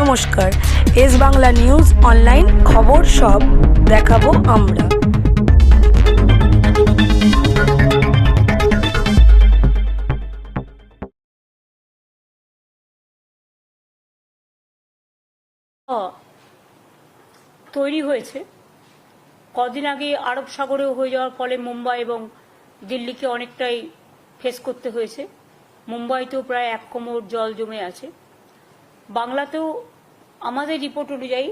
নমস্কার, S Bangla news online খবর সব দেখাবো আমরা। তৈরি হয়েছে কদিন আগে আরব সাগরেও হয়ে যাওয়ার ফলে মুম্বাই এবং দিল্লিকে অনেকটাই ফেস করতে হয়েছে। মুম্বাইতেও প্রায় 1 কোমর জল জমে আছে। বাংলাতেও আমাদের রিপোর্ট অনুযায়ী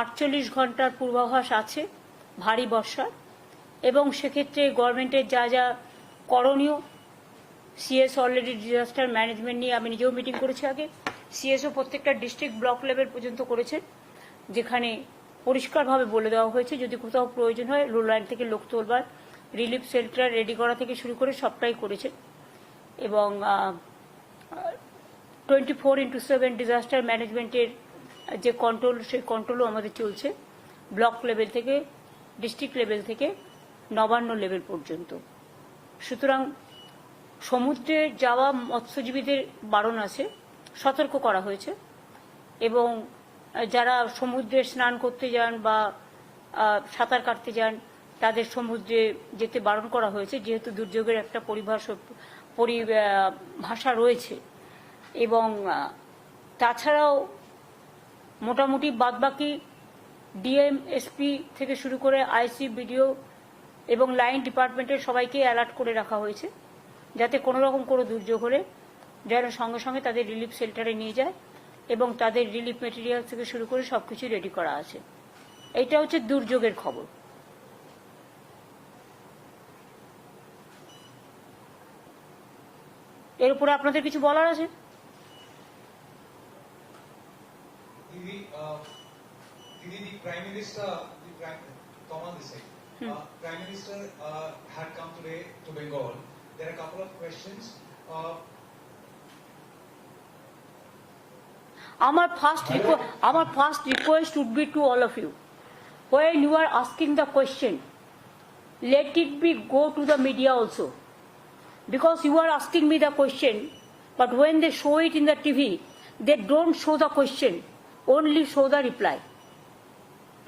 48 ঘন্টার পূর্বাভাস আছে ভারী বর্ষার, এবং সেক্ষেত্রে গভর্নমেন্টের যা যা করণীয়, সিএস অলরেডি ডিজাস্টার ম্যানেজমেন্ট নিয়ে আমি নিজেও মিটিং করেছি আগে। সিএসও প্রত্যেকটা ডিস্ট্রিক্ট ব্লক লেভেল পর্যন্ত করেছেন, যেখানে পরিষ্কারভাবে বলে দেওয়া হয়েছে যদি কোথাও প্রয়োজন হয় রুল লাইন থেকে লোক তোলবার, রিলিফ শেল্টার রেডি করা থেকে শুরু করে সবটাই করেছে। এবং 24/7 ডিজাস্টার ম্যানেজমেন্টের যে কন্ট্রোল, সেই কন্ট্রোলও আমাদের চলছে ব্লক লেভেল থেকে, ডিস্ট্রিক্ট লেভেল থেকে নবান্ন লেভেল পর্যন্ত। সুতরাং সমুদ্রে যাওয়া মৎস্যজীবীদের বারণ আছে, সতর্ক করা হয়েছে, এবং যারা সমুদ্রে স্নান করতে যান বা সাঁতার কাটতে যান তাদের সমুদ্রে যেতে বারণ করা হয়েছে, যেহেতু দুর্যোগের একটা পরিভাষা রয়েছে। এবং তাছাড়াও মোটামুটি বাদবাকি ডিএম, এসপি থেকে শুরু করে আইসি, বিডিও এবং লাইন ডিপার্টমেন্টের সবাইকে অ্যালার্ট করে রাখা হয়েছে, যাতে কোনো রকম কোনো দুর্যোগ হলে যেন সঙ্গে সঙ্গে তাদের রিলিফ শেল্টারে নিয়ে যায়, এবং তাদের রিলিফ মেটেরিয়াল থেকে শুরু করে সবকিছু রেডি করা আছে। এইটা হচ্ছে দুর্যোগের খবর। এর উপরে আপনাদের কিছু বলার আছে? The Prime Minister, Prime Minister had come today to Bengal. There are a couple of questions. Our first request would be to all of you. When you are asking the question, let it be go to the media also. Because you are asking me the question, but when they show it in the TV, they don't show the question, only show the reply.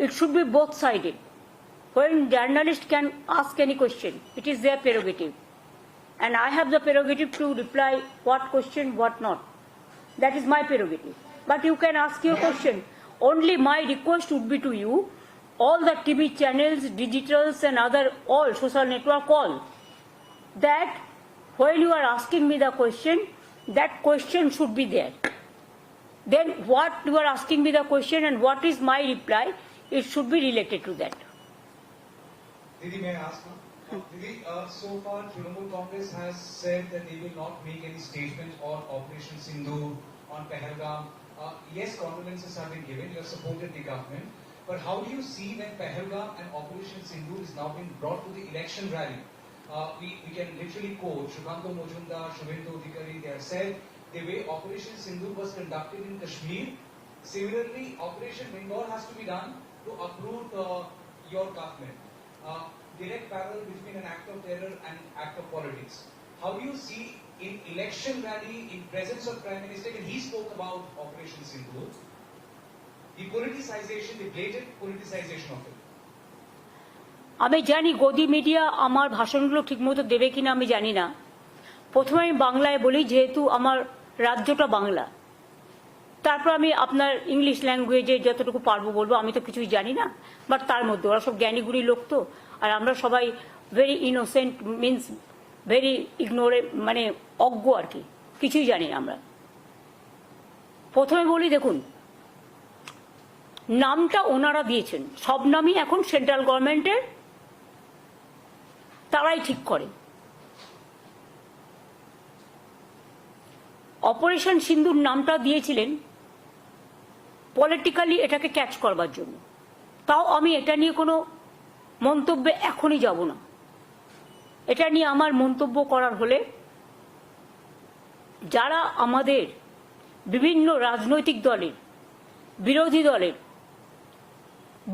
It should be both-sided. When journalists can ask any question, it is their prerogative. And I have the prerogative to reply what question, what not. That is my prerogative. But you can ask your question. Only my request would be to you, all the TV channels, digitals and other all social network, all, that while you are asking me the question, that question should be there. Then what you are asking me the question and what is my reply, it should be related to that. Didi, may I ask now? Didi, so far Trinamool Congress has said that they will not make any statement on Operation Sindoor, on Pahalgam. Yes, condolences have been given, you have supported the government, but how do you see when Pahalgam and Operation Sindoor is now being brought to the election rally? We can literally quote Shubhankar Majumdar, Shubhendu Adhikari. They have said the way Operation Sindoor was conducted in Kashmir, similarly Operation Bengal has to be done to uproot your government. Direct parallel between an act of terror and act of politics. How do you see in election rally, in presence of Prime Minister, and he spoke about Operation Sindoor, the politicization, the blatant politicization of it? আমি জানি গদি media আমার ভাষণগুলো ঠিকমতো দেবে কিনা আমি জানি না। প্রথমে আমি বাংলায় বলি, যেহেতু আমার রাজ্যটা বাংলা, তারপর আমি আপনার ইংলিশ ল্যাঙ্গুয়েজে যতটুকু পারবো বলবো। আমি তো কিছুই জানি না, বাট তার মধ্যে ওরা সব জ্ঞানীগুণী লোক তো, আর আমরা সবাই ভেরি ইনোসেন্ট, মিনস ভেরি ইগনোরে, মানে অজ্ঞ আর কি, কিছুই জানি না আমরা। প্রথমে বলি, দেখুন, নামটা ওনারা দিয়েছেন, সব নামই এখন সেন্ট্রাল গভর্নমেন্টের, তারাই ঠিক করে। অপারেশন সিন্দুর নামটা দিয়েছিলেন পলিটিক্যালি এটাকে ক্যাচ করবার জন্য। তাও আমি এটা নিয়ে কোনো মন্তব্যে এখনই যাব না। এটা নিয়ে আমার মন্তব্য করার হলে যারা আমাদের বিভিন্ন রাজনৈতিক দলের, বিরোধী দলের,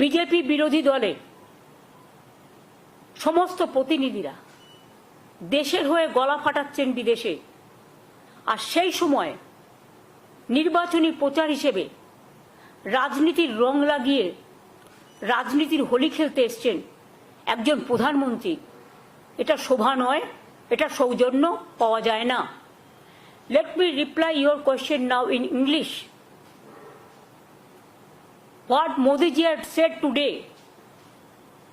বিজেপি বিরোধী দলের সমস্ত প্রতিনিধিরা দেশের হয়ে গলা ফাটাচ্ছেন বিদেশে, আর সেই সময় নির্বাচনী প্রচার হিসেবে রাজনীতির রং লাগিয়ে রাজনীতির হোলি খেলতে এসছেন একজন প্রধানমন্ত্রী, এটা শোভা নয়, এটা সৌজন্য পাওয়া যায় না। Let me reply your question now in English. What Modi ji had said today,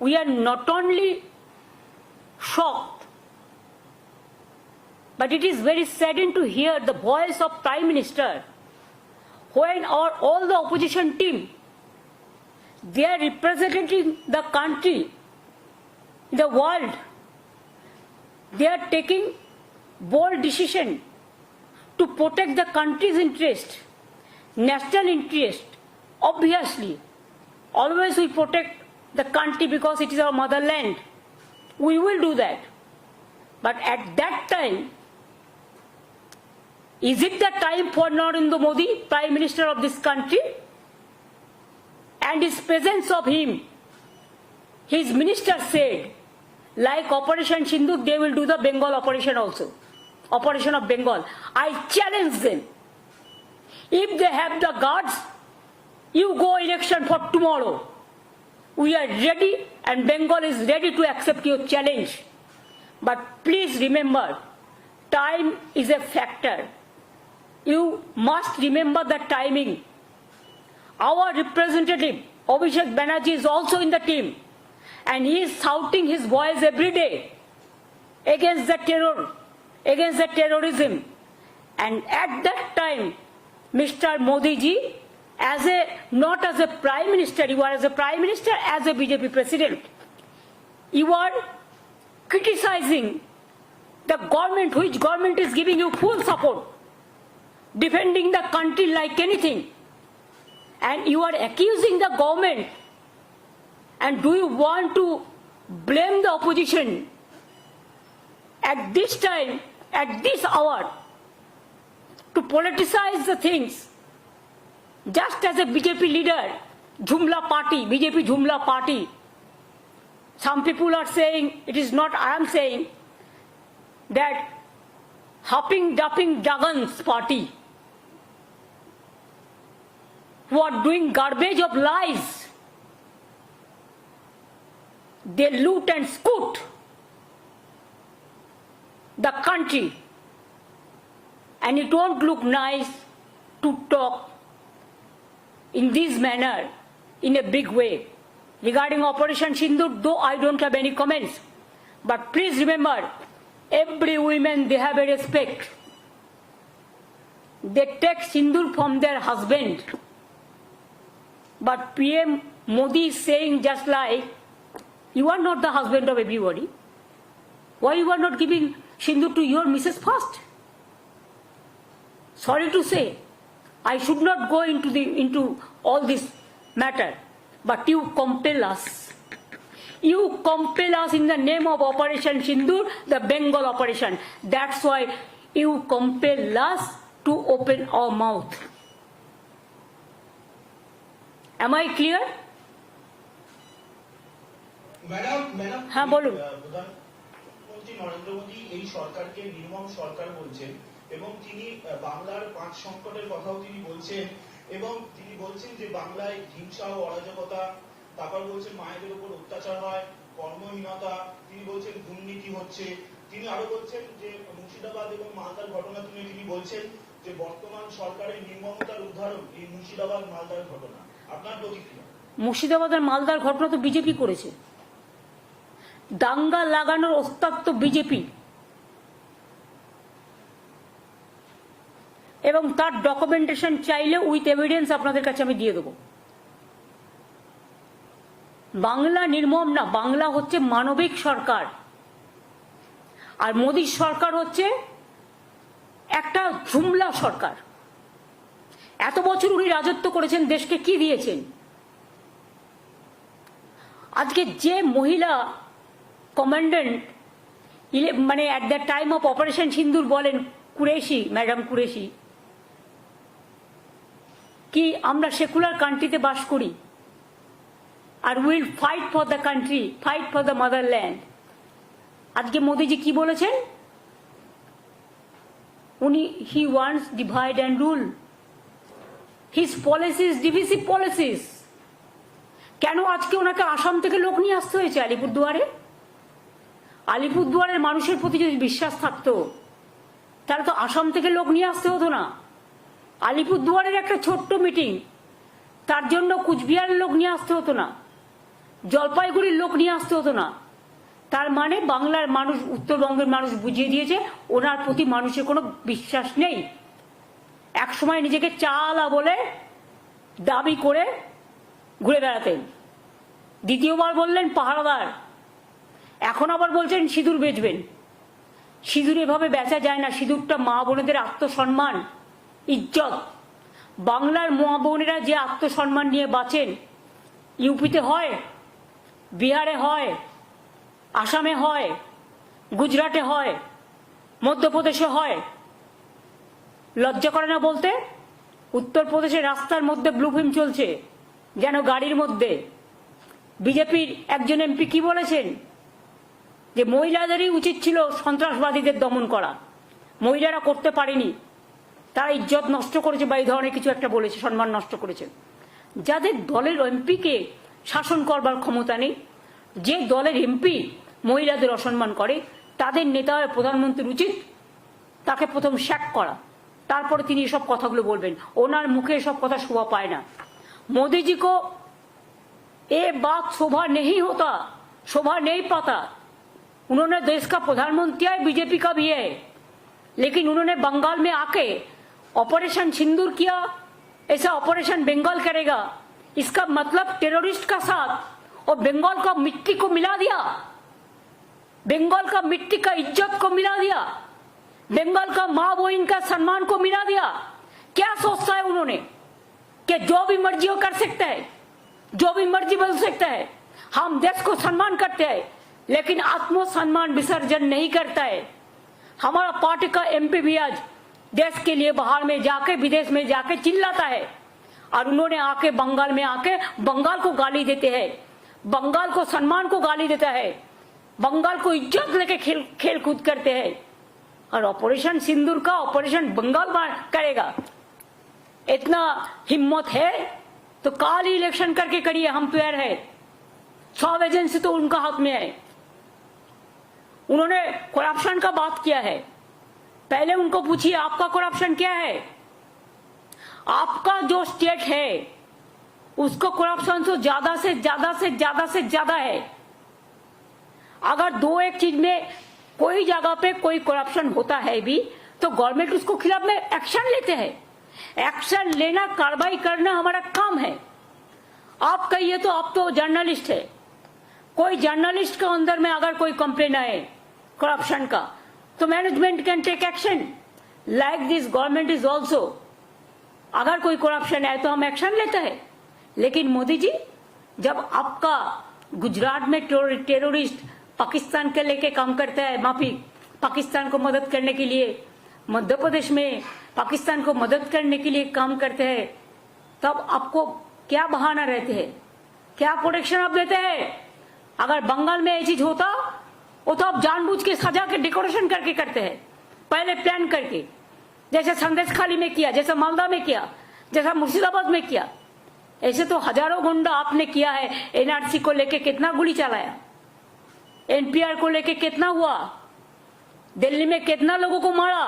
we are not only shocked, but it is very saddening to hear the voice of Prime Minister when all the opposition team, they are representing the country in the world. They are taking bold decision to protect the country's interest, national interest. Obviously, always we protect the country because it is our motherland. We will do that. But at that time, is it the time for Narendra Modi, Prime Minister of this country, and his presence of him? His minister said, like Operation Sindoor, they will do the Bengal operation also. Operation of Bengal. I challenge them. If they have the guards, you go election for tomorrow. We are ready and Bengal is ready to accept your challenge. But please remember, time is a factor. You must remember the timing. Our representative, Abhishek Banerjee, is also in the team. And he is shouting his voice every day against the terror, against the terrorism. And at that time, Mr. Modi ji, not as a Prime Minister, you are as a Prime Minister, as a BJP President, you are criticizing the government, which government is giving you full support, defending the country like anything. And you are accusing the government. And do you want to blame the opposition at this time, at this hour, to politicize the things? Just as a BJP leader, Jumla party, BJP Jumla party, some people are saying, it is not I am saying, that hopping, dupping Jagan's party, who are doing garbage of lies. They loot and scoot the country, and it won't look nice to talk in this manner, in a big way. Regarding Operation Sindoor, though I don't have any comments, but please remember, every woman, they have a respect. They take Sindoor from their husband. But PM Modi is saying just like, you are not the husband of everybody. Why you are not giving Sindoor to your Mrs. first? Sorry to say, I should not go into all this matter, but you compel us. You compel us in the name of Operation Sindoor, the Bengal operation. That's why you compel us to open our mouth. Am I clear? Madam হ্যাঁ বলুন। প্রধানমন্ত্রী নরেন্দ্র মোদী এই সরকারকে নির্মম সরকার বলছেন এবং তিনি বাংলার 5 সংকটের কথাও তিনি বলছেন এবং তিনি বলছেন যে বাংলায় হিংসা ও অরাজকতা, তারপর বলছেন মায়েদের উপর অত্যাচার হয়, কর্মহীনতা, তিনি বলছেন দুর্নীতি হচ্ছে। তিনি আরো বলছেন যে মুর্শিদাবাদ এবং মালদার ঘটনা তুলে তিনি বলছেন যে বর্তমান সরকারের নির্মমতার উদাহরণ এই মুর্শিদাবাদ মালদার ঘটনা। আপনার প্রতিক্রিয়া? মুর্শিদাবাদের মালদার ঘটনা তো বিজেপি করেছে। দাঙ্গা লাগানোর ওস্তাদ তো বিজেপি, এবং তার ডকুমেন্টেশন চাইলে উইথ এভিডেন্স আপনাদের কাছে আমি দিয়ে দেবো। বাংলা নির্মম না, বাংলা হচ্ছে মানবিক সরকার, আর মোদীর সরকার হচ্ছে একটা ঝুমলা সরকার। এত বছর উনি রাজত্ব করেছেন, দেশকে কি দিয়েছেন? আজকে যে মহিলা কমান্ডেন্ট মানে at the time of operation সিন্দুর বলেন, কুরেশি, ম্যাডাম কুরেশি, কি আমরা সেকুলার কান্ট্রিতে বাস করি আর will fight for the country, fight for the motherland. আজকে মোদিজি কি বলেছেন? উনি he wants divide and rule. His policies divisive policies. কেন আজকে ওনাকে আসাম থেকে লোক নিয়ে আসতে হয়েছে আলিপুরদুয়ারে? আলিপুরদুয়ারের মানুষের প্রতি যদি বিশ্বাস থাকতো তাহলে তো আসাম থেকে লোক নিয়ে আসতে হতো না। আলিপুরদুয়ারের একটা ছোট্ট মিটিং, তার জন্য কুচবিহারের লোক নিয়ে আসতে হতো না, জলপাইগুড়ির লোক নিয়ে আসতে হতো না। তার মানে বাংলার মানুষ, উত্তরবঙ্গের মানুষ বুঝিয়ে দিয়েছে ওনার প্রতি মানুষের কোনো বিশ্বাস নেই। একসময় নিজেকে চালা বলে দাবি করে ঘুরে বেড়াতেন, দ্বিতীয়বার বললেন পাহারাদার, এখন আবার বলছেন সিঁদুর বেচবেন। সিঁদুর এভাবে বেচা যায় না। সিঁদুরটা মা বোনেদের আত্মসম্মান, ইজ্জত। বাংলার মা বোনেরা যে আত্মসম্মান নিয়ে বাঁচেন, ইউপিতে হয়, বিহারে হয়, আসামে হয়, গুজরাটে হয়, মধ্যপ্রদেশে হয়। লজ্জা করে না বলতে? উত্তরপ্রদেশের রাস্তার মধ্যে ব্লু ফিল্ম চলছে যেন গাড়ির মধ্যে। বিজেপির একজন এমপি কি বলেছেন? যে মহিলাদেরই উচিত ছিল সন্ত্রাসবাদীদের দমন করা, মহিলারা করতে পারেনি, তারা ইজ্জত নষ্ট করেছে বা এই ধরনের কিছু একটা বলেছে, সম্মান নষ্ট করেছে। যাদের দলের এমপিকে শাসন করবার ক্ষমতা নেই, যে দলের এমপি মহিলাদের অসম্মান করে, তাদের নেতা প্রধানমন্ত্রীর উচিত তাকে প্রথম শ্যাক করা, তারপরে তিনি এসব কথাগুলো বলবেন। ওনার মুখে এসব কথা শোভা পায় না। मोदी जी को ये बात शोभा नहीं होता, शोभा नहीं पाता। उन्होंने देश का प्रधानमंत्री है, बीजेपी का भी है, लेकिन उन्होंने बंगाल में आके ऑपरेशन सिंदूर किया, ऐसा ऑपरेशन बंगाल करेगा, इसका मतलब टेररिस्ट का साथ और बंगाल का मिट्टी को मिला दिया, बंगाल का मिट्टी का इज्जत को मिला दिया, बंगाल का माँ बहन का सम्मान को मिला दिया। क्या सोचता है उन्होंने कि जो भी मर्जी हो कर सकता है, जो भी मर्जी बोल सकता है। हम देश को सम्मान करते हैं लेकिन आत्मसम्मान विसर्जन नहीं करता है। हमारा पार्टी का एमपी भी आज देश के लिए बाहर में जाके, विदेश में जाके चिल्लाता है, और उन्होंने आके बंगाल में आके बंगाल को गाली देते हैं, बंगाल को सम्मान को गाली देता है, बंगाल को इज्जत लेके खेल कूद करते हैं। और ऑपरेशन सिंदूर का ऑपरेशन बंगाल करेगा, इतना हिम्मत है तो काल ही इलेक्शन करके करिए, हम तैयार है। सब एजेंसी तो उनका हाथ में है। उन्होंने करप्शन का बात किया है, पहले उनको पूछिए आपका करप्शन क्या है? आपका जो स्टेट है उसको करप्शन तो ज्यादा से ज्यादा से ज्यादा से ज्यादा है। अगर दो एक चीज में कोई जगह पे कोई करप्शन होता है भी तो गवर्नमेंट उसको खिलाफ में एक्शन लेते हैं। एक्शन लेना, कार्रवाई करना हमारा काम है। आप कहिए तो आप तो जर्नलिस्ट है, कोई जर्नलिस्ट के अंदर में अगर कोई कंप्लेन आए करप्शन का तो management can take action. Like this government is also, अगर कोई करप्शन है तो हम एक्शन लेते हैं। लेकिन मोदी जी, जब आपका गुजरात में टेररिस्ट पाकिस्तान के लेके काम करता है, माफी, पाकिस्तान को मदद करने के लिए, मध्य प्रदेश में पाकिस्तान को मदद करने के लिए काम करते हैं, तब आपको क्या बहाना रहते हैं, क्या प्रोटेक्शन आप देते हैं? अगर बंगाल में ये चीज होता वो तो आप जानबूझ के सजा के डेकोरेशन करके करते हैं, पहले प्लान करके, जैसे संदेश खाली में किया, जैसे मालदा में किया, जैसा मुर्शिदाबाद में किया। ऐसे तो हजारों गुंडा आपने किया है। एनआरसी को लेके कितना गोली चलाया, एनपीआर को लेके कितना हुआ, दिल्ली में कितना लोगों को मारा।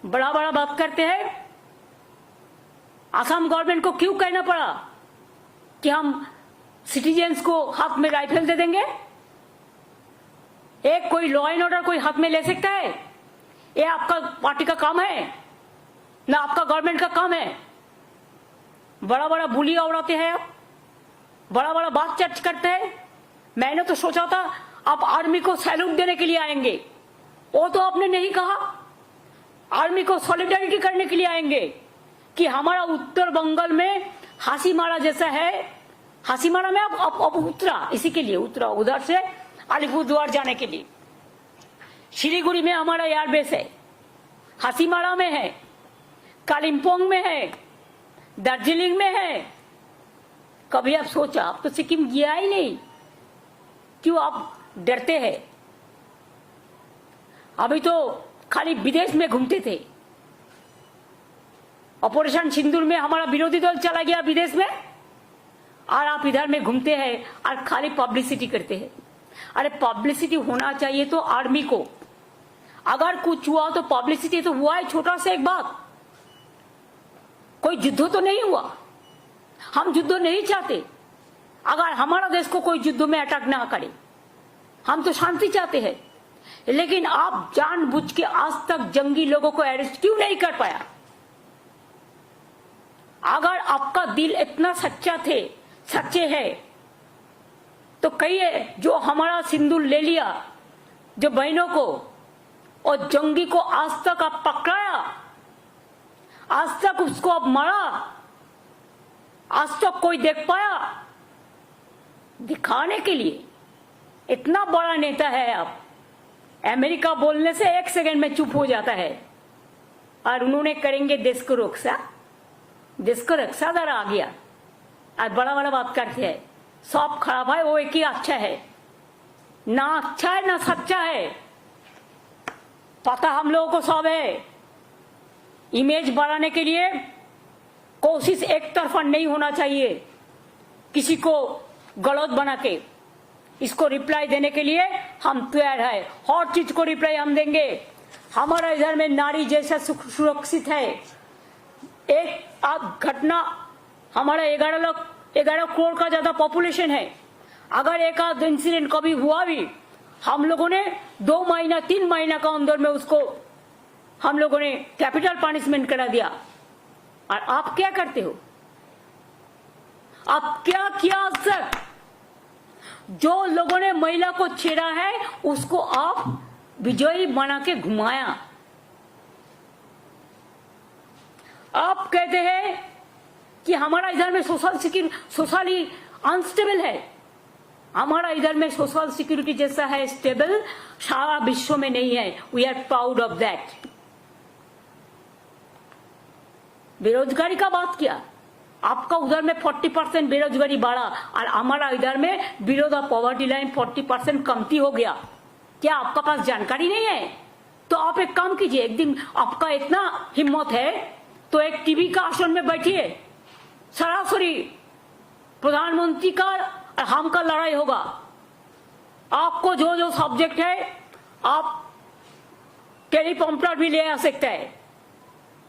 बड़ा बड़ा बात करते हैं। असम गवर्नमेंट को क्यों कहना पड़ा कि हम सिटीजन्स को हाथ में राइफल दे देंगे? एक कोई लॉ एंड ऑर्डर कोई हाथ में ले सकता है? ये आपका पार्टी का काम है ना आपका गवर्नमेंट का काम है? बड़ा बड़ा बुलिया उड़ाते हैं आप, बड़ा बड़ा बात चर्च करते हैं। मैंने तो सोचा था आप आर्मी को सैल्यूट देने के लिए आएंगे, वो तो आपने नहीं कहा। आर्मी को सॉलिडारिटी करने के लिए आएंगे कि हमारा उत्तर बंगाल में हासीमारा जैसा है। हासीमारा में अब उतरा, इसी के लिए उतरा उधर से अलीपुरद्वार जाने के लिए। शिलीगुड़ी में हमारा एयरबेस है, हासीमारा में है, कालिम्पोंग में है, दार्जिलिंग में है। कभी आप सोचा? आप तो सिक्किम गया ही नहीं, क्यों आप डरते हैं? अभी तो खाली विदेश में घूमते थे। ऑपरेशन सिंदूर में हमारा विरोधी दल चला गया विदेश में, और आप इधर में घूमते हैं और खाली पब्लिसिटी करते हैं। अरे पब्लिसिटी होना चाहिए तो आर्मी को, अगर कुछ हुआ तो पब्लिसिटी तो हुआ है। छोटा सा एक बात, कोई युद्ध तो नहीं हुआ, हम युद्ध नहीं चाहते। अगर हमारा देश को कोई युद्ध में अटैक ना करे, हम तो शांति चाहते हैं। लेकिन आप जानबूझ के आज तक जंगी लोगों को अरेस्ट क्यों नहीं कर पाया? अगर आपका दिल इतना सच्चे है तो कहिए, जो हमारा सिंदूर ले लिया, जो बहनों को और जंगी को आज तक आप पकड़ाया, आज तक उसको अब मारा, आज तक कोई देख पाया? दिखाने के लिए इतना बड़ा नेता है आप। अमेरिका बोलने से 1 सेकंड में चुप हो जाता है, और उन्होंने करेंगे देश को रक्षा। देश को रक्षा दर आ गया, आज बड़ा बड़ा बात करते हैं। सब खराब है, वो एक ही अच्छा है। ना अच्छा है ना सच्चा है, पता हम लोगों को सब है। इमेज बढ़ाने के लिए कोशिश एक तरफा नहीं होना चाहिए, किसी को गलत बना के। इसको रिप्लाई देने के लिए हम तैयार है, हर चीज को रिप्लाई हम देंगे। हमारा इधर में नारी जैसा सुरक्षित है। एक घटना, हमारा 11 करोड़ का ज्यादा पॉपुलेशन है। अगर एक आध इंसिडेंट कभी हुआ भी, हम लोगों ने 2 महीना 3 महीना का अंदर में उसको हम लोगों ने कैपिटल पनिशमेंट करा दिया। और आप क्या करते हो? आप क्या किया आज तक? जो लोगों ने महिला को छेड़ा है उसको आप विजयी बना के घुमाया। आप कहते हैं कि हमारा इधर में सोशली अनस्टेबल है। हमारा इधर में सोशल सिक्योरिटी जैसा है स्टेबल सारा विश्व में नहीं है। We are proud of that. बेरोजगारी का बात किया, आपका उधर में 40% बेरोजगारी बढ़ा, और हमारा इधर में बिलो द पॉवर्टी लाइन 40% कमती हो गया। क्या आपका पास जानकारी नहीं है? तो आप एक काम कीजिए, एक दिन आपका इतना हिम्मत है तो एक टीवी का आसन में बैठिए, सरासरी प्रधानमंत्री का और हम का लड़ाई होगा। आपको जो जो सब्जेक्ट है आप टेलीप्रॉम्प्टर भी ले आ सकते हैं,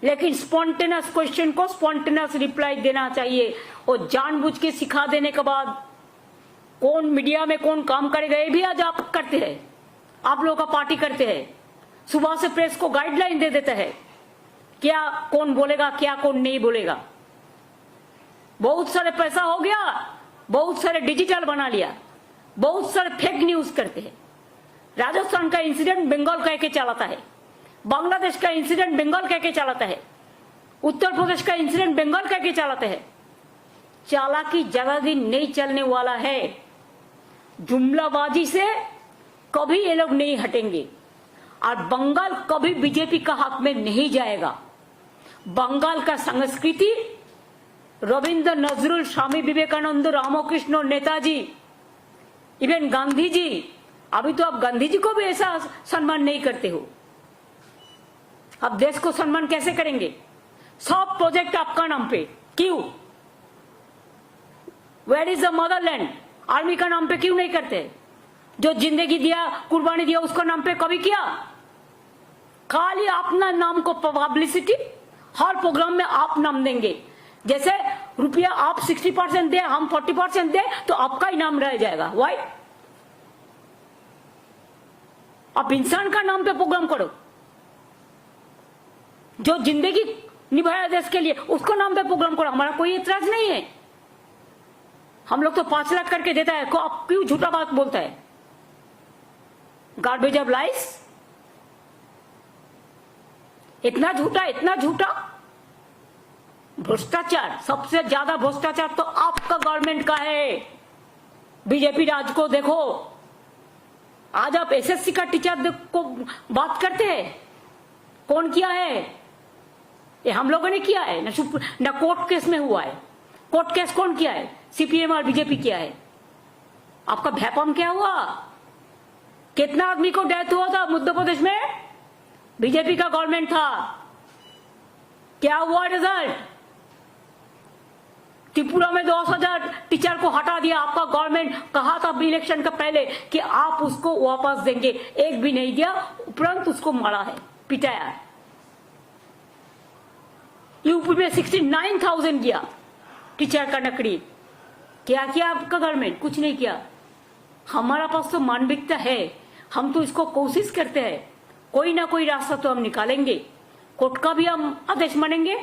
लेकिन स्पॉन्टेनियस क्वेश्चन को स्पॉन्टेनियस रिप्लाई देना चाहिए। और जानबूझ के सिखा देने के बाद कौन मीडिया में कौन काम करेगा ये भी आज आप करते हैं। आप लोगों का पार्टी करते हैं, सुबह से प्रेस को गाइडलाइन दे देते हैं क्या कौन बोलेगा क्या कौन नहीं बोलेगा। बहुत सारे पैसा हो गया, बहुत सारे डिजिटल बना लिया, बहुत सारे फेक न्यूज करते हैं। राजस्थान का इंसिडेंट बंगाल कह के चलाता है, बांग्लादेश का इंसिडेंट बंगाल कह के चलाता है, उत्तर प्रदेश का इंसिडेंट बंगाल कह के चलाते हैं। चालाकी ज्यादा दिन नहीं चलने वाला है। जुमलाबाजी से कभी ये लोग नहीं हटेंगे, और बंगाल कभी बीजेपी का हाथ में नहीं जाएगा। बंगाल का संस्कृति रविंद्र नजरुल, स्वामी विवेकानंद, रामकृष्ण, नेताजी, इवन गांधी जी। अभी तो आप गांधी जी को भी ऐसा सम्मान नहीं करते हो। अब देश को सम्मान कैसे करेंगे? सब प्रोजेक्ट आपका नाम पे क्यों? Where is the motherland? Army का नाम पे क्यों नहीं करते? जो जिंदगी दिया, कुर्बानी दिया, उसका नाम पे कभी किया? खाली अपना नाम को पब्लिसिटी, हर प्रोग्राम में आप नाम देंगे। जैसे रुपया आप 60% दे, हम 40% दे, तो आपका ही नाम रह जाएगा। वाई? आप इंसान का नाम पे प्रोग्राम करो। जो जिंदगी निभाया देश के लिए, उसको नाम पे प्रोग्राम करो। हमारा कोई एतराज नहीं है। हम लोग तो 5 लाख करके देता है, को आप क्यों झूठा बात बोलता है? गार्बेज ऑफ लाइस। इतना झूठा भ्रष्टाचार। सबसे ज्यादा भ्रष्टाचार तो आपका गवर्नमेंट का है। बीजेपी राज को देखो। आज आप एसएससी का टीचर को बात करते हैं, कौन किया है? ये हम लोगों ने किया है ना कोर्ट केस में हुआ है। कोर्ट केस कौन किया है? सीपीएम और बीजेपी किया है। आपका भैपम क्या हुआ? कितना आदमी को डेथ हुआ था मध्य प्रदेश में? बीजेपी का गवर्नमेंट था। क्या हुआ रिजल्ट? त्रिपुरा में 10,000 टीचर को हटा दिया आपका गवर्नमेंट। कहा था इलेक्शन का पहले कि आप उसको वापस देंगे, एक भी नहीं दिया, उपरांत उसको मारा है, पिटाया है। यूपी में 69,000 किया टीचर का नकली। क्या किया आपका गवर्नमेंट? कुछ नहीं किया। हमारा पास तो मानविकता है, हम तो इसको कोशिश करते हैं, कोई ना कोई रास्ता तो हम निकालेंगे। कोर्ट का भी हम आदेश मानेंगे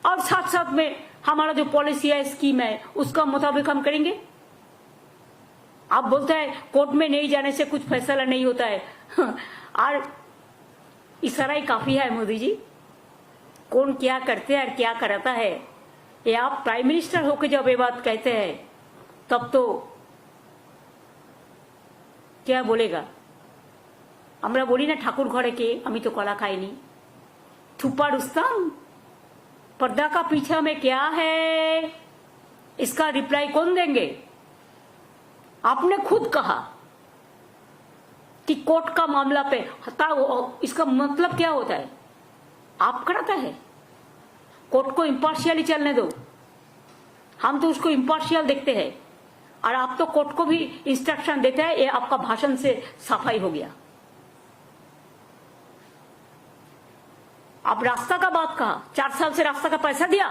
और साथ साथ में हमारा जो पॉलिसी है, स्कीम है, उसका मुताबिक हम करेंगे। आप बोलते हैं कोर्ट में नहीं जाने से कुछ फैसला नहीं होता है और इशारा ही काफी है मोदी जी। कौन क्या करते हैं और क्या कराता है, ये आप प्राइम मिनिस्टर होकर जब ये बात कहते हैं तब तो क्या बोलेगा। আমরা বলি না ঠাকুর ঘরে কে, আমি তো কলা খাইনি। थुप्पा रुस्तम, पर्दा का पीछे में क्या है, इसका रिप्लाई कौन देंगे? आपने खुद कहा कि कोर्ट का मामला पे इसका मतलब क्या होता है? आप कराता है, कोर्ट को इम्पार्शियली चलने दो। हम तो उसको इम्पार्शियल देखते हैं और आप तो कोर्ट को भी इंस्ट्रक्शन देते हैं। ये आपका भाषण से सफाई हो गया। आप रास्ता का बात कहा, 4 साल से रास्ता का पैसा दिया,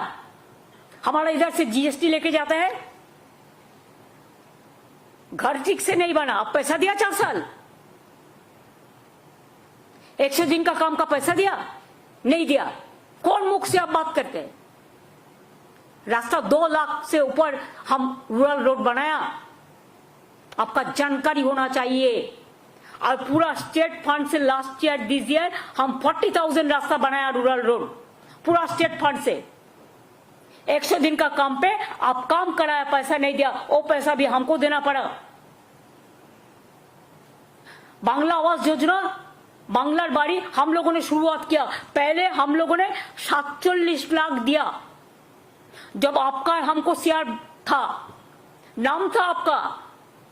हमारा इधर से जीएसटी लेके जाता है, घर ठीक से नहीं बना, आप पैसा दिया 4 साल। 100 दिन का काम का पैसा दिया, नहीं दिया। कौन मुख से आप बात करते हैं? रास्ता 2 लाख से ऊपर हम रूरल रोड बनाया, आपका जानकारी होना चाहिए। और पूरा स्टेट फंड से लास्ट ईयर दिस ईयर हम 40,000 रास्ता बनाया रूरल रोड, पूरा स्टेट फंड से। 100 दिन का काम पे आप काम कराया, पैसा नहीं दिया, वो पैसा भी हमको देना पड़ा। बांग्ला आवास योजना, बांग्लार बाड़ी हम लोगों ने शुरुआत किया। पहले हम लोगों ने 47 लाख दिया जब आपका हमको शेयर था, नाम था आपका,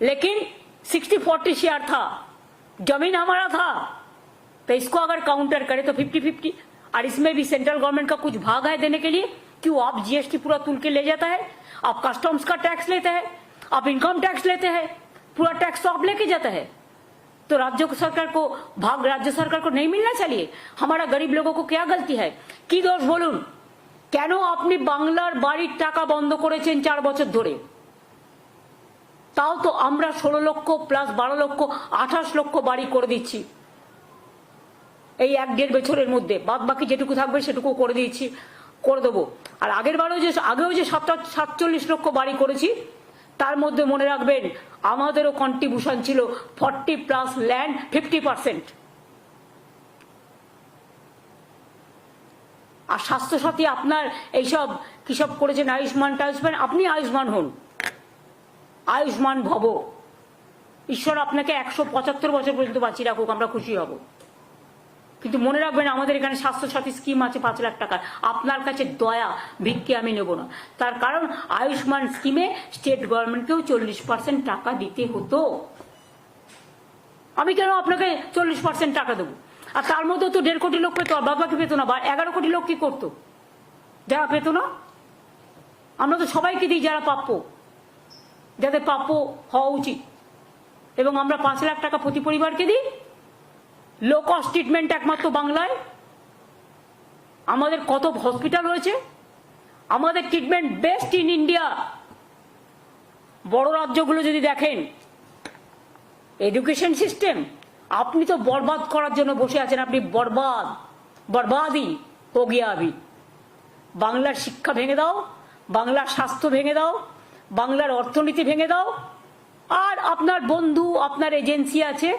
लेकिन 60-40 शेयर था, जमीन हमारा था। तो इसको अगर काउंटर करें तो 50-50, और इसमें भी सेंट्रल गवर्नमेंट का कुछ भाग है देने के लिए। क्यों? आप जीएसटी पूरा तुल के ले जाता है, आप कस्टम्स का टैक्स लेते हैं, आप इनकम टैक्स लेते हैं, पूरा टैक्स तो आप लेके जाता है। तो राज्य सरकार को भाग राज्य सरकार को नहीं मिलना चाहिए? हमारा गरीब लोगों को क्या गलती है? की दोष बोलून? কেন আপনি বাংলার বাড়ির টাকা বন্ধ করেছেন 4 বছর ধরে? তাও তো আমরা 16 লক্ষ প্লাস 12 লক্ষ 28 লক্ষ বাড়ি করে দিচ্ছি এই 1-1.5 বছরের মধ্যে। বাদ বাকি যেটুকু থাকবে সেটুকু করে দিয়েছি, করে দেবো। আর আগেও যে 47 লক্ষ বাড়ি করেছি, তার মধ্যে মনে রাখবেন আমাদেরও কন্ট্রিবিউশন ছিল 40 প্লাস ল্যান্ড 50%। আর স্বাস্থ্যসাথী আপনার এইসব কিসব করেছেন, আয়ুষ্মান টায়ুষ্মান, আপনি আয়ুষ্মান হন, আয়ুষ্মান ভব। ঈশ্বর আপনাকে 175 বছর পর্যন্ত বাঁচিয়ে রাখুক, আমরা খুশি হব। কিন্তু মনে রাখবেন আমাদের এখানে স্বাস্থ্যসাথী স্কিম আছে 5 লাখ টাকা। আপনার কাছে দয়া ভিক্ষে আমি নেব না, তার কারণ আয়ুষ্মান স্কিমে স্টেট গভর্নমেন্টকেও 40% টাকা দিতে হতো। আমি কেন আপনাকে 40% টাকা দেবো? আর তার মধ্যে তো 1.5 কোটি লোক পেতো, আর বাবাকে পেতো না। 11 কোটি লোক কি করতো যারা পেতো না? আমরা তো সবাইকে দিই যারা প্রাপ্য, যাদের প্রাপ্য হওয়া উচিত। এবং আমরা 5 লাখ টাকা প্রতি পরিবারকে দিই। লো কস্ট ট্রিটমেন্ট একমাত্র বাংলায়। আমাদের কত হসপিটাল রয়েছে, আমাদের ট্রিটমেন্ট বেস্ট ইন ইন্ডিয়া। বড় রাজ্যগুলো যদি দেখেন এডুকেশন সিস্টেম, আপনি তো বরবাদ করার জন্য বসে আছেন। আপনি বরবাদি হো গিয়া আভি। বাংলার শিক্ষা ভেঙে দাও, বাংলার স্বাস্থ্য ভেঙে দাও, বাংলার অর্থনীতি ভেঙে দাও। আর আপনার বন্ধু, আপনার এজেন্সি আছে,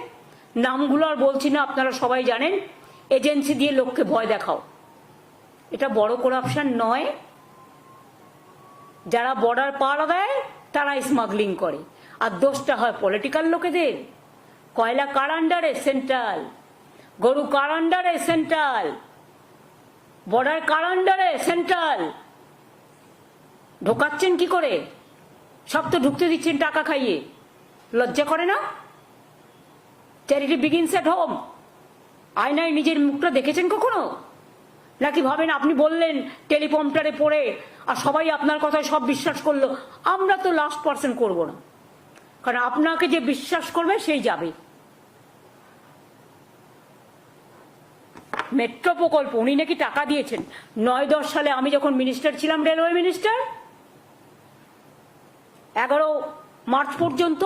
নামগুলো আর বলছি না, আপনারা সবাই জানেন। এজেন্সি দিয়ে লোককে ভয় দেখাও। এটা বড় করাপশন নয়? যারা বর্ডার পার দেয় তারা স্মাগলিং করে, আর দোষটা হয় পলিটিক্যাল লোকেদের। কয়লা কার আন্ডারে? সেন্ট্রাল। গরু কার আন্ডারে? সেন্ট্রাল। বর্ডার কার আন্ডারে? সেন্ট্রাল। ঢোকাচ্ছেন কি করে? সব তো ঢুকতে দিচ্ছেন টাকা খাইয়ে। লজ্জা করে না? Charity begins at home. আয়নায় নিজের মুখটা দেখেছেন কখনো? নাকি ভাবেন আপনি বললেন টেলিপ্রম্পটারে পড়ে আর সবাই আপনার কথায় সব বিশ্বাস করলো? আমরা তো লাস্ট পার্সন করব না, কারণ আপনাকে যে বিশ্বাস করবে সেই যাবে। মেট্রো প্রকল্প উনি নাকি টাকা দিয়েছেন 9-10 সালে, আমি যখন মিনিস্টার ছিলাম, রেলওয়ে মিনিস্টার, 11 মার্চ পর্যন্ত,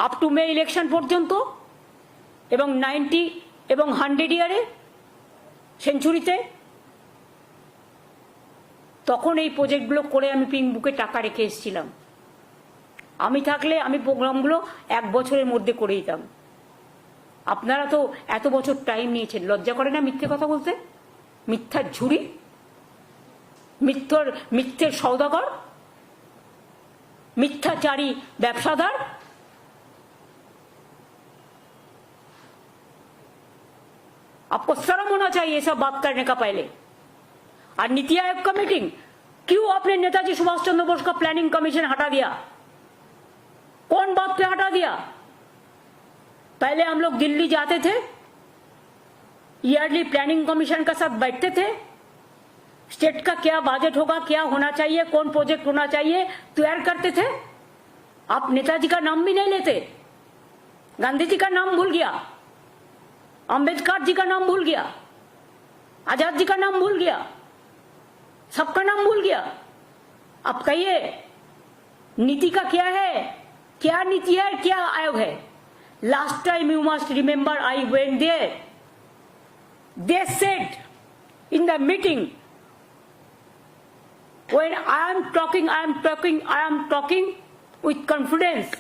আপ টু মে ইলেকশন পর্যন্ত, এবং 90 এবং 100 ইয়ারে সেঞ্চুরিতে, তখন এই প্রজেক্টগুলো করে আমি পিঙ্ক বুকে টাকা রেখে এসেছিলাম। আমি থাকলে আমি প্রোগ্রামগুলো 1 বছরের মধ্যে করে দিতাম। আপনারা তো এত বছর টাইম নিয়েছেন, লজ্জা করে না মিথ্যে কথা বলতে? মিথ্যার ঝুড়ি, মিথ্যের সওদাগর, मिथ्याचारी व्यवसादार। आपको शर्म होना चाहिए सब बात करने का पहले। और नीति आयोग का मीटिंग, क्यों आपने नेताजी सुभाष चंद्र बोस का प्लानिंग कमीशन हटा दिया? कौन बात पे हटा दिया? पहले हम लोग दिल्ली जाते थे, ईयरली प्लानिंग कमीशन का साथ बैठते थे, स्टेट का क्या बजट होगा, क्या होना चाहिए, कौन प्रोजेक्ट होना चाहिए, तैयार करते थे। आप नेताजी का नाम भी नहीं लेते, गांधी जी का नाम भूल गया, अंबेडकर जी का नाम भूल गया, आजाद जी का नाम भूल गया, सबका नाम भूल गया। अब कहिए नीति का क्या है, क्या नीति है, क्या आयोग है? Last time you must remember I went there, they said in the meeting, when I am talking with confidence.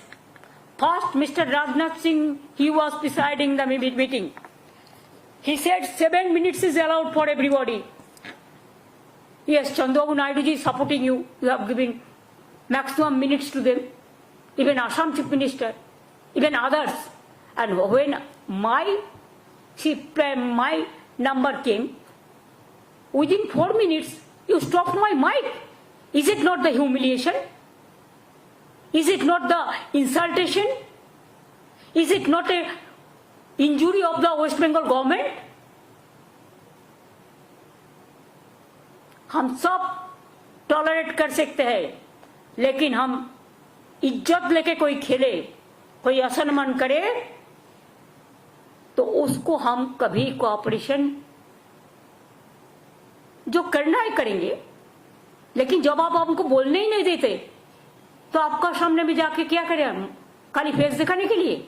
First, Mr. Rajnath Singh, he was presiding the meeting. He said 7 minutes is allowed for everybody. Yes, Chandrababu Naidu ji is supporting you. You have given maximum minutes to them. Even Assam Chief Minister, even others. And when my number came, within 4 minutes, you stopped my mic. Is it not the humiliation? Is it not the insultation? Is it not a injury of the West Bengal government? हम सब tolerate कर सकते हैं, लेकिन हम इज्जत लेके कोई खेले, कोई असम्मान करे, तो उसको हम कभी कोऑपरेशन जो करना है करेंगे। लेकिन जब आप हमको बोलने ही नहीं देते, तो आपका सामने में जाके क्या करें हम? खाली फेस दिखाने के लिए,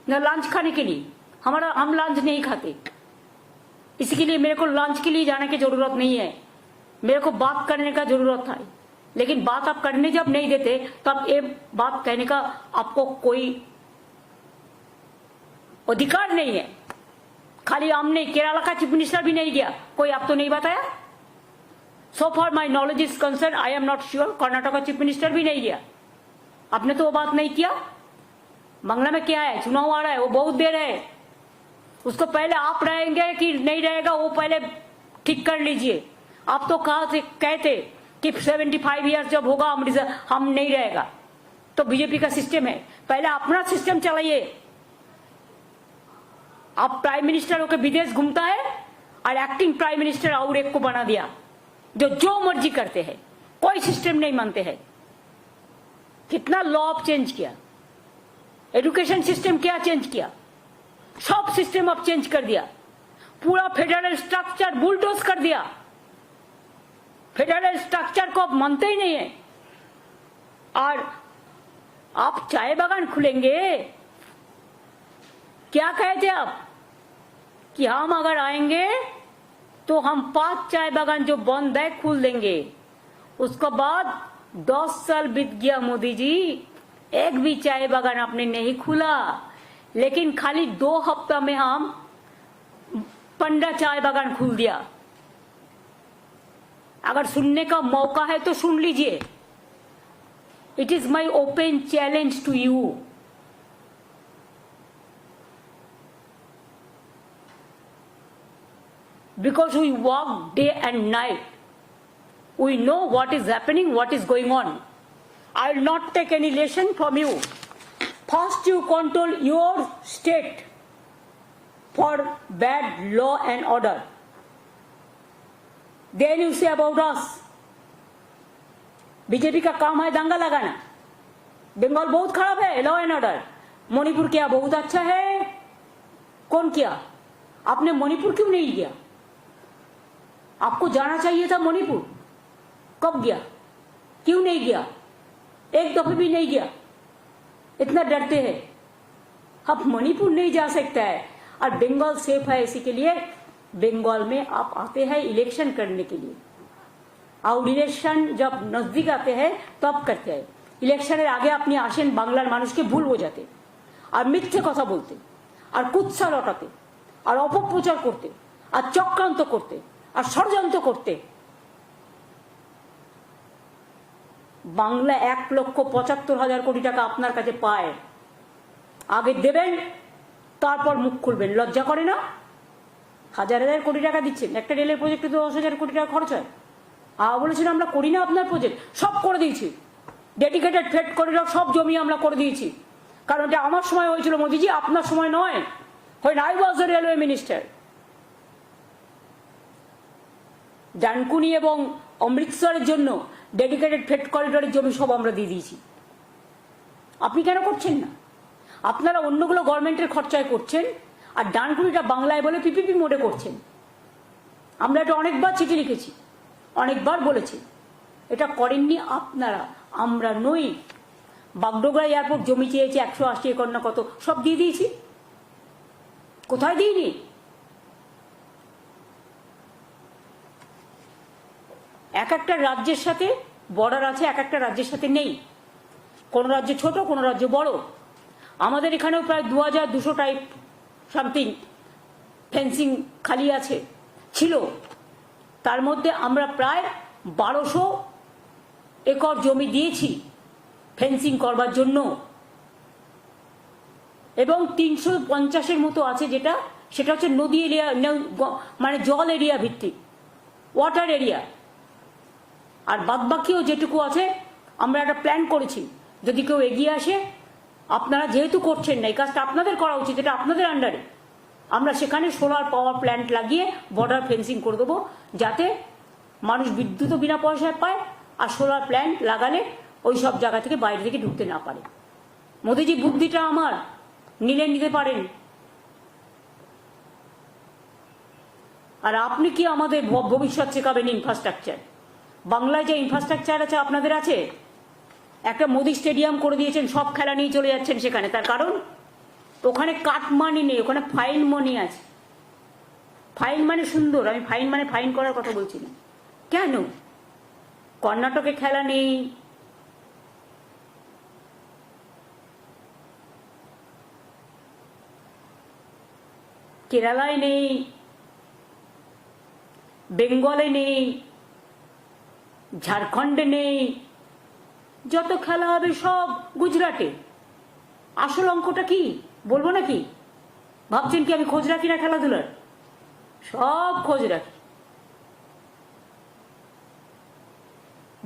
न लंच खाने के लिए? हम लंच नहीं खाते, इसके लिए मेरे को लंच के लिए जाने की जरूरत नहीं है, मेरे को बात करने का जरूरत है। लेकिन बात आप करने जब नहीं देते, तब ये बात कहने का आपको कोई अधिकार नहीं है। खाली हमने केरला का चीफ मिनिस्टर भी नहीं गया, कोई आप तो नहीं बताया। So for my knowledge is concern, I am not sure, Karnataka का चीफ मिनिस्टर भी नहीं गया। आपने तो वो बात नहीं किया। बांग्ला में क्या है, चुनाव आ रहा है, वो बहुत देर है, उसको पहले आप रहेंगे कि नहीं रहेगा वो पहले ठीक कर लीजिए। आप तो कहते कि 75 ईयर्स जब होगा हम नहीं रहेगा, तो बीजेपी का सिस्टम है, पहले अपना सिस्टम चलाइए। आप प्राइम मिनिस्टर होकर विदेश घूमता है और एक्टिंग प्राइम मिनिस्टर और एक को बना दिया, जो मर्जी करते हैं, कोई सिस्टम नहीं मानते हैं। कितना लॉ चेंज किया, एजुकेशन सिस्टम क्या चेंज किया, सब सिस्टम अब चेंज कर दिया, पूरा फेडरल स्ट्रक्चर बुलडोज कर दिया। फेडरल स्ट्रक्चर को अब मानते ही नहीं है। और आप चाय बागान खुलेंगे, क्या कहते आप कि हम अगर आएंगे तो हम 5 चाय बागान जो बंद है खोल देंगे। उसके बाद 10 साल बीत गया मोदी जी, एक भी चाय बागान आपने नहीं खुला, लेकिन खाली 2 हफ्ता में हम 15 चाय बागान खोल दिया। अगर सुनने का मौका है तो सुन लीजिए। It is my open challenge to you. Because we work day and night, we know what is happening, what is going on. I will not take any lesson from you. First you control your state, for bad law and order. Then you say about us, BJP का काम है दंगा लगाना. बंगाल बहुत खराब है, law and order. Manipur क्या बहुत अच्छा है? कौन किया? आपने मणिपुर क्यों नहीं किया? आपको जाना चाहिए था मणिपुर. कब गया? क्यों नहीं गया? एक दफे भी नहीं गया. इतना डरते हैं. अब मणिपुर नहीं जा सकता है और बंगाल सेफ है. इसी के लिए बंगाल में आप आते हैं इलेक्शन करने के लिए. और इलेक्शन जब नजदीक आते हैं तब करते हैं. ইলেকশনের আগে আপনি আসেন বাংলার মানুষকে ভুল বোঝাতে আর মিথ্যে কথা বলতে আর কুৎসা রটাতে আর অপপ্রচার করতে আর চক্রান্ত করতে আর ষড়যন্ত্র করতে. বাংলা 1,75,000 কোটি টাকা আপনার কাছে পায়. আগে দেবেন তারপর মুখ খুলবেন. লজ্জা করে না? হাজার হাজার কোটি টাকা দিচ্ছেন. একটা রেলের প্রজেক্টে তো 10,000 কোটি টাকা খরচ হয়. বলেছেন আমরা করি না আপনার প্রজেক্ট. সব করে দিয়েছি. ডেডিকেটেড ফ্রেট করিডর সব জমি আমরা করে দিয়েছি. কারণ এটা আমার সময় হয়েছিল মোদিজি, আপনার সময় নয়. when I was the railway minister. Dankuni এবং অমৃতসরের জন্য ডেডিকেটেড ফ্রেট করিডরের জমি সব আমরা দিয়ে দিয়েছি. আপনি কেন করছেন না? আপনারা অন্যগুলো গভর্নমেন্টের খরচায় করছেন আর ডানকুনিটা বাংলায় বলে পিপিপি মোডে করছেন. আমরা এটা অনেকবার চিঠি লিখেছি, অনেকবার বলেছি. এটা করেননি আপনারা, আমরা নই. বাগডোগরা এয়ারপোর্ট জমি চেয়েছে 180 একর না কত, সব দিয়ে দিয়েছি. কোথায় দিইনি? এক একটা রাজ্যের সাথে বর্ডার আছে, এক একটা রাজ্যের সাথে নেই. কোন রাজ্য ছোট, কোন রাজ্য বড়. আমাদের এখানেও প্রায় 2,200 টাইপ সামথিং ফেন্সিং খালি আছে, ছিল. তার মধ্যে আমরা প্রায় 1200 একর জমি দিয়েছি ফেন্সিং করবার জন্য এবং 350-এর মতো আছে সেটা হচ্ছে নদী এরিয়া, মানে জল এরিয়া ভিত্তিক, ওয়াটার এরিয়া. আর বাদবাকিও যেটুকু আছে আমরা একটা প্ল্যান করেছি. যদি কেউ এগিয়ে আসে, আপনারা যেহেতু করছেন না, এই কাজটা আপনাদের করা উচিত, এটা আপনাদের আন্ডারে. আমরা সেখানে সোলার পাওয়ার প্ল্যান্ট লাগিয়ে বর্ডার ফেন্সিং করে দেবো, যাতে মানুষ বিদ্যুৎও বিনা পয়সায় পায় আর সোলার প্ল্যান্ট লাগালে ওই সব জায়গা থেকে বাইরে থেকে ঢুকতে না পারে. মোদিজি বুদ্ধিটা আমার, নিতে পারেন. আর আপনি কি আমাদের ভবিষ্যৎ শেখাবেন? ইনফ্রাস্ট্রাকচার বাংলায় যে ইনফ্রাস্ট্রাকচার আছে আপনাদের আছে. একটা মোদি স্টেডিয়াম করে দিয়েছেন, সব খেলা নিয়ে চলে যাচ্ছেন সেখানে. তার কারণ ওখানে কাট মানি নেই, ওখানে ফাইন মানি আছে. ফাইন মানে সুন্দর, আমি ফাইন মানে ফাইন করার কথা বলছি না. কেন কর্ণাটকে খেলা নেই? কেরালায় নেই, বেঙ্গলে নেই, ঝাড়খণ্ডে নেই. যত খেলা হবে সব গুজরাটে. আসল অঙ্কটা কি বলবো নাকি? ভাবছেন কি আমি খোঁজ রাখি না খেলাধুলার? সব খোঁজ রাখি.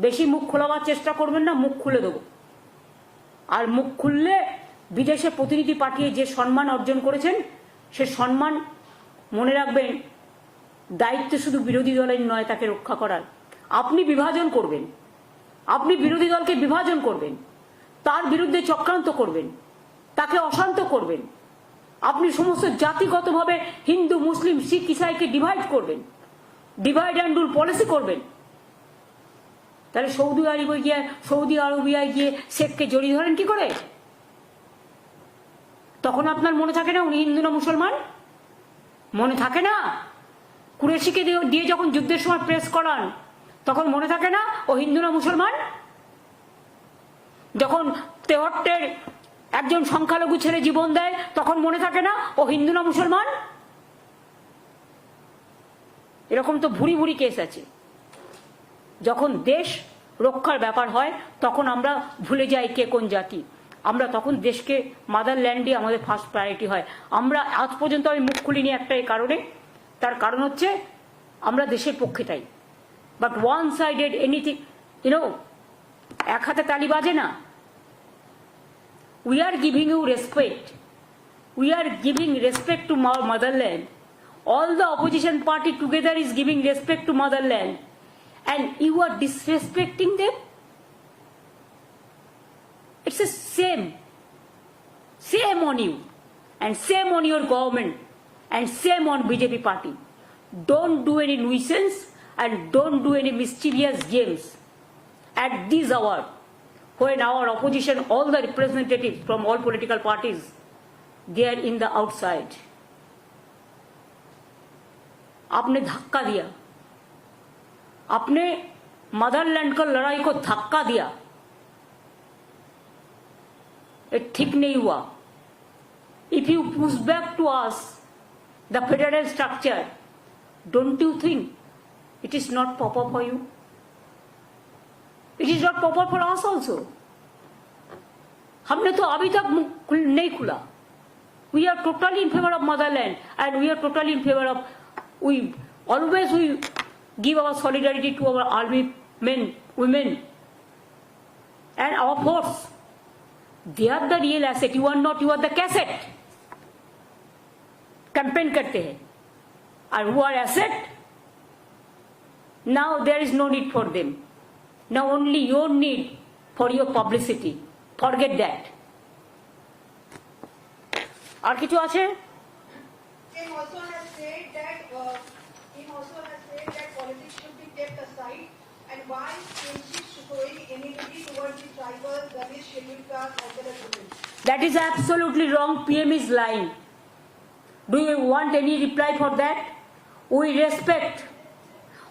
বেশি মুখ খোলাবার চেষ্টা করবেন না, মুখ খুলে দেবো. আর মুখ খুললে বিদেশে প্রতিনিধি পাঠিয়ে যে সম্মান অর্জন করেছেন, সে সম্মান মনে রাখবেন, দায়িত্ব শুধু বিরোধী দলের নয় তাকে রক্ষা করার. আপনি বিভাজন করবেন, আপনি বিরোধী দলকে বিভাজন করবেন, তার বিরুদ্ধে চক্রান্ত করবেন, তাকে অশান্ত করবেন. আপনি সমস্ত জাতিগতভাবে হিন্দু, মুসলিম, শিখ, ইসাইকে ডিভাইড করবেন, ডিভাইড অ্যান্ড রুল পলিসি করবেন. তাহলে সৌদি আরবিয়ায় গিয়ে শেখকে জড়িয়ে ধরেন কি করে? তখন আপনার মনে থাকে না উনি হিন্দু না মুসলমান? মনে থাকে না? কুরেশিকে দিয়ে যখন যুদ্ধের সময় প্রেস করান, তখন মনে থাকে না ও হিন্দু না মুসলমান? যখন তেহট্টের একজন সংখ্যালঘু ছেলে জীবন দেয়, তখন মনে থাকে না ও হিন্দু না মুসলমান? এরকম তো ভুরি ভুরি কেস আছে. যখন দেশ রক্ষার ব্যাপার হয় তখন আমরা ভুলে যাই কে কোন জাতি. আমরা তখন দেশকে, মাদারল্যান্ডই আমাদের ফার্স্ট প্রায়োরিটি হয়. আমরা আজ পর্যন্ত আমি মুখ খুলিনি একটাই কারণে, তার কারণ হচ্ছে আমরা দেশের পক্ষে তাই. বাট ওয়ান সাইডেড এনিথিং, এক হাতে তালি বাজে না. We are giving you respect, we are giving respect to our motherland. All the opposition party together is giving respect to motherland. And you are disrespecting them? It's the same. Same on you. And same on your government. And same on BJP party. Don't do any nuisance and don't do any mischievous games. At this hour, when our opposition, all the representatives from all political parties, they are in the outside. आपने धक्का दिया, आपने Motherland का लड़ाई को धक्का दिया, ये ठीक नहीं हुआ. If you push back to us the federal structure, don't you think it is not proper for you? It is not proper for us also. हमने तो अभी तक मुंह नहीं खुला. We are totally in favor of motherland and we are totally in favor of, we give our solidarity to our army men, women and our force. They are the real asset. You are not, you are the cassette. Campaign करते हैं. And who are asset? Now there is no need for them. Now only your need for your publicity. Forget that. আর কিছু আছে? Him also has said that politics should be kept aside, and why is showing enmity towards the tribal, Dalits, scheduled caste, as well as women. That is absolutely wrong. PM is lying. Do you want any reply for that? We respect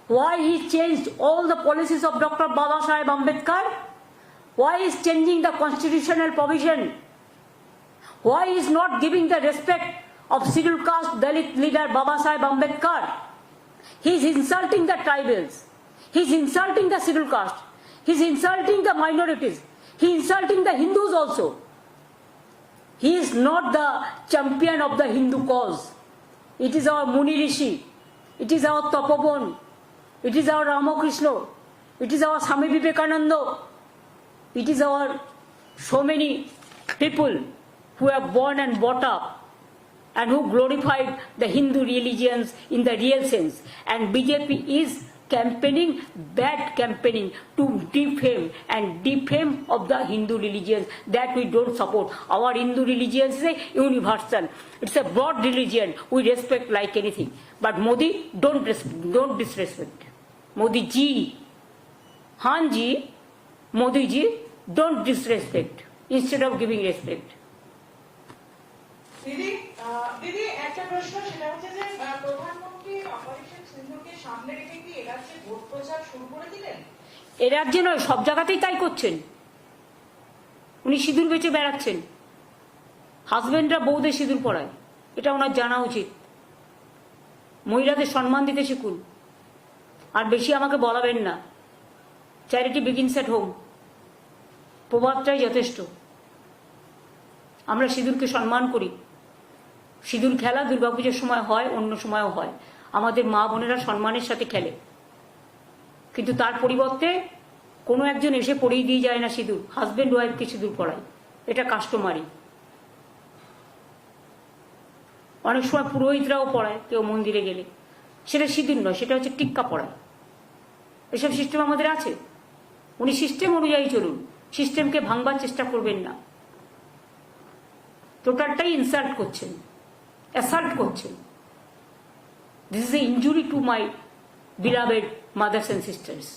why he changed all the policies of Dr. Babasaheb Ambedkar. Why he is changing the constitutional provision? Why he is not giving the respect of scheduled caste Dalit leader Babasaheb Ambedkar? He is insulting the tribals. He is insulting the scheduled caste. He is insulting the minorities. He is insulting the Hindus also. He is not the champion of the Hindu cause. It is our Muni Rishi. It is our Tapobon. It is our Ramakrishna. It is our Swami Vivekananda. It is our so many people who have born and brought up and who glorified the Hindu religions in the real sense. And BJP is campaigning, bad campaigning to defame of the Hindu religions that we don't support. Our Hindu religion is a universal. It's a broad religion. We respect like anything. But Modi, don't disrespect. Modi ji, Han ji, Modi ji, don't disrespect instead of giving respect. দিদি একটা প্রশ্ন, সেটা হচ্ছে যে প্রধানমন্ত্রী operation সিন্ধুকে সামনে রেখে কি এ রাজ্যে ভোট প্রচার শুরু করে দিলেন? এ রাজ্যে নয়, সব জায়গাতেই তাই করছেন. উনি সিঁদুর বেচে বেড়াচ্ছেন. হাজবেন্ডরা বউদের সিঁদুর পরায়, এটা ওনার জানা উচিত. মহিলাদের সম্মান দিতে শিখুন. আর বেশি আমাকে বলাবেন না. Charity begins at home. প্রভাবটাই যথেষ্ট. আমরা সিঁদুরকে সম্মান করি. সিঁদুর খেলা দুর্গাপুজোর সময় হয়, অন্য সময়ও হয়. আমাদের মা বোনেরা সম্মানের সাথে খেলে. কিন্তু তার পরিবর্তে কোনো একজন এসে পরিয়ে দিয়ে যায় না সিঁদুর. হাজব্যান্ড ওয়াইফকে সিঁদুর পরায়. এটা কাস্টমারি. অনেক সময় পুরোহিতরাও পড়ায় কেউ মন্দিরে গেলে. সেটা সিঁদুর নয়, সেটা হচ্ছে টিক্কা পড়ায়. এসব সিস্টেম আমাদের আছে. উনি সিস্টেম অনুযায়ী চলুন. সিস্টেমকে ভাঙবার চেষ্টা করবেন না. টোটালটাই ইনসাল্ট করছেন, অ্যাসাল্ট করছেন. This is a injury to my beloved mothers and sisters.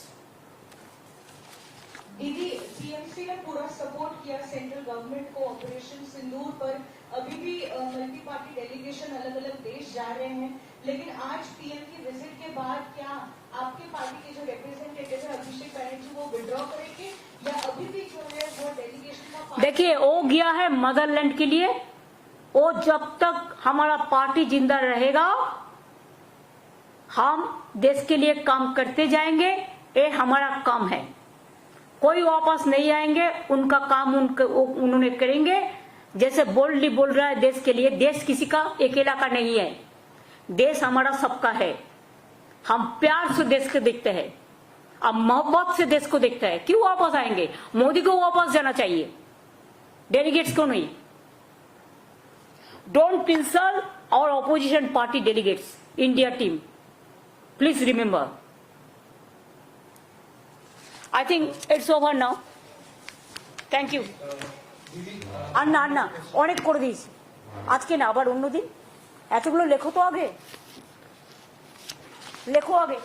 दीदी, टीएमसी ने पूरा सपोर्ट किया सेंट्रल गवर्नमेंट को ऑपरेशन सिंदूर पर. अभी भी मल्टी पार्टी डेलीगेशन अलग अलग देश जा रहे हैं, लेकिन आज पीएम की विजिट के बाद क्या आपके पार्टी के जो रिप्रेजेंटेटिव है अभिषेक बनर्जी वो विड्रॉ करेंगे या अभी भी जो है वो डेलीगेशन का? देखिए, वो गया है मदरलैंड के लिए. वो जब तक हमारा पार्टी जिंदा रहेगा हम देश के लिए काम करते जाएंगे. ये हमारा काम है. कोई वापस नहीं आएंगे. उनका काम उन्होंने करेंगे. जैसे बोल्डली बोल रहा है देश के लिए. देश किसी का अकेला का नहीं है. देश हमारा सबका है. हम प्यार से देश को देखते हैं. अब मोहब्बत से देश को देखते हैं. क्यों वापस आएंगे? मोदी को वापस जाना चाहिए, डेलीगेट्स को नहीं. Don't insult our opposition party delegates, India team. Please remember. I think it's over now. Thank you. আর না না অনেক করে দিয়েছি আজকে না আবার অন্যদিন এতগুলো লেখো তো আগে লেখো আগে